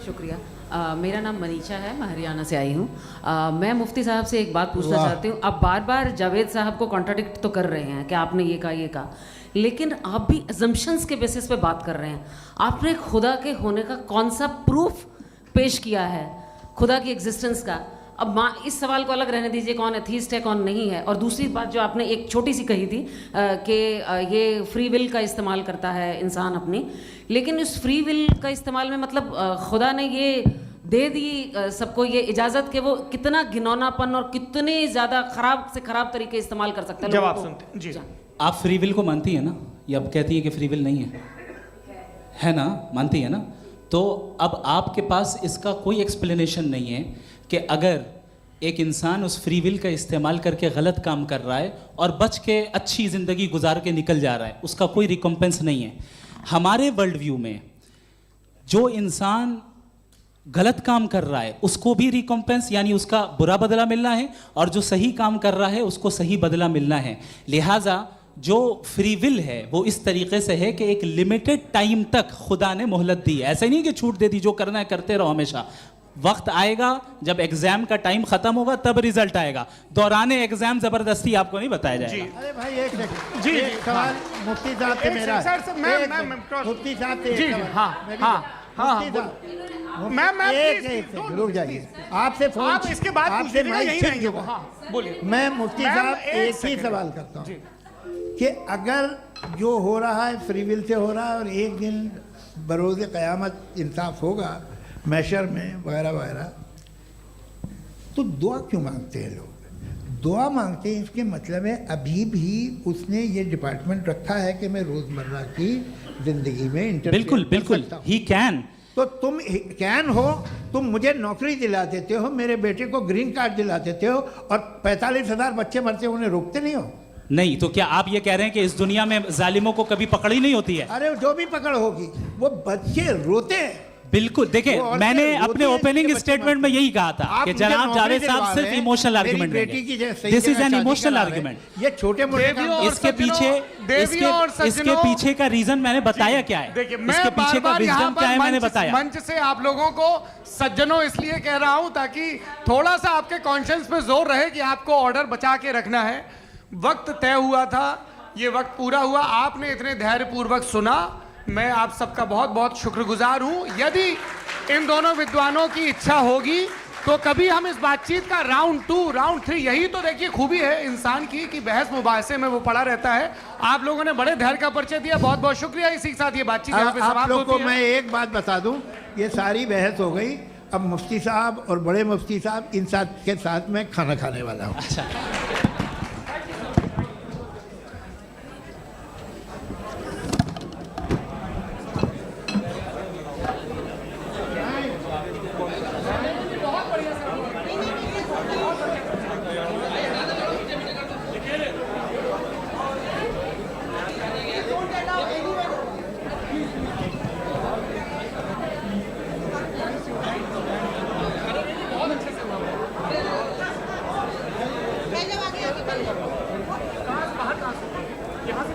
शुक्रिया। मेरा नाम मनीषा है, मैं हरियाणा से आई हूँ। मैं मुफ्ती साहब से एक बात पूछना चाहती हूँ। आप बार बार जावेद साहब को कॉन्ट्राडिक्ट तो कर रहे हैं कि आपने ये कहा, लेकिन आप भी अजम्पशंस के बेसिस पे बात कर रहे हैं। आपने खुदा के होने का कौन सा प्रूफ पेश किया है, खुदा की एग्जिस्टेंस का? अब इस सवाल को अलग रहने दीजिए, कौन एथीस्ट है कौन नहीं है। और दूसरी बात जो आपने एक छोटी सी कही थी कि ये फ्री विल का इस्तेमाल करता है इंसान अपनी, लेकिन इस फ्री विल का इस्तेमाल में मतलब खुदा ने ये दे दी सबको ये इजाज़त कि वो कितना घिनौनापन और कितने ज़्यादा ख़राब से ख़राब तरीके इस्तेमाल कर सकता है। जब आप सुनते जी, आप फ्री विल को मानती है ना, या अब कहती है कि फ्री विल नहीं है ना, मानती है ना? तो अब आपके पास इसका कोई एक्सप्लेनेशन नहीं है कि अगर एक इंसान उस फ्री विल का इस्तेमाल करके गलत काम कर रहा है और बच के अच्छी ज़िंदगी गुजार के निकल जा रहा है, उसका कोई रिकम्पेंस नहीं है। हमारे वर्ल्ड व्यू में जो इंसान गलत काम कर रहा है उसको भी रिकम्पेंस यानी उसका बुरा बदला मिलना है, और जो सही काम कर रहा है उसको सही बदला मिलना है। लिहाजा जो फ्री विल है वो इस तरीके से है कि एक लिमिटेड टाइम तक खुदा ने मोहलत दी है। ऐसा नहीं कि छूट दे दी, जो करना है करते रहो हमेशा। वक्त आएगा जब एग्जाम का टाइम खत्म होगा तब रिजल्ट आएगा, दौराने एग्जाम जबरदस्ती आपको नहीं बताया जाएगा। अरे भाई एक सेकंड, जी, एक सवाल मुफ्ती साहब से मेरा है। मुफ्ती साहब से जी, रुक जाइए, आपसे फोन, आप इसके बाद आपसे पूछिएगा, यही रहेंगे वो। हाँ बोलिए। मैं मुफ्ती साहब एक ही सवाल करता हूँ कि अगर जो हो रहा है फ्री विल से हो रहा है और एक दिन बरोज़ क़यामत इंसाफ होगा मैशर में वगैरह वगैरह, तो दुआ क्यों मांगते हैं लोग? दुआ मांगते हैं इसके मतलब है अभी भी उसने ये डिपार्टमेंट रखा है कि मैं रोज़मर्रा की ज़िंदगी में इंटरफेयर बिल्कुल बिल्कुल ही कैन। तो तुम कैन हो, तुम मुझे नौकरी दिला देते हो, मेरे बेटे को ग्रीन कार्ड दिला देते हो, और 45,000 बच्चे मरते हो उन्हें रोकते नहीं हो। नहीं तो क्या आप ये कह रहे हैं कि इस दुनिया में जालिमों को कभी पकड़ ही नहीं होती है? अरे जो भी पकड़ होगी वो बच्चे रोते हैं। बिल्कुल, देखिए मैंने अपने ओपनिंग स्टेटमेंट में यही कहा था कि जनाब जावेद साहब सिर्फ इमोशनल आर्गुमेंट देंगे। This is an emotional argument. ये छोटे मोटे इसके पीछे का रीजन मैंने बताया क्या है, इसके पीछे का रीजन क्या है मैंने बताया। मंच से आप लोगों को सज्जनों इसलिए कह रहा हूं ताकि थोड़ा सा आपके कॉन्शियंस पे जोर रहे कि आपको ऑर्डर बचा के रखना है। वक्त तय हुआ था, ये वक्त पूरा हुआ, आपने इतने धैर्यपूर्वक सुना, मैं आप सबका बहुत बहुत शुक्रगुजार हूं। यदि इन दोनों विद्वानों की इच्छा होगी तो कभी हम इस बातचीत का राउंड 2, राउंड 3, यही तो देखिए खूबी है इंसान की कि बहस मुबाहसे में वो पड़ा रहता है। आप लोगों ने बड़े धैर्य का परिचय दिया, बहुत बहुत शुक्रिया। इसी के साथ ये बातचीत यहाँ पे समाप्त होती है। मैं एक बात बता दूं, ये सारी बहस हो गई, अब मुफ्ती साहब और बड़े मुफ्ती साहब इन साथ के साथ मैं खाना खाने वाला हूँ। अच्छा, यहाँ से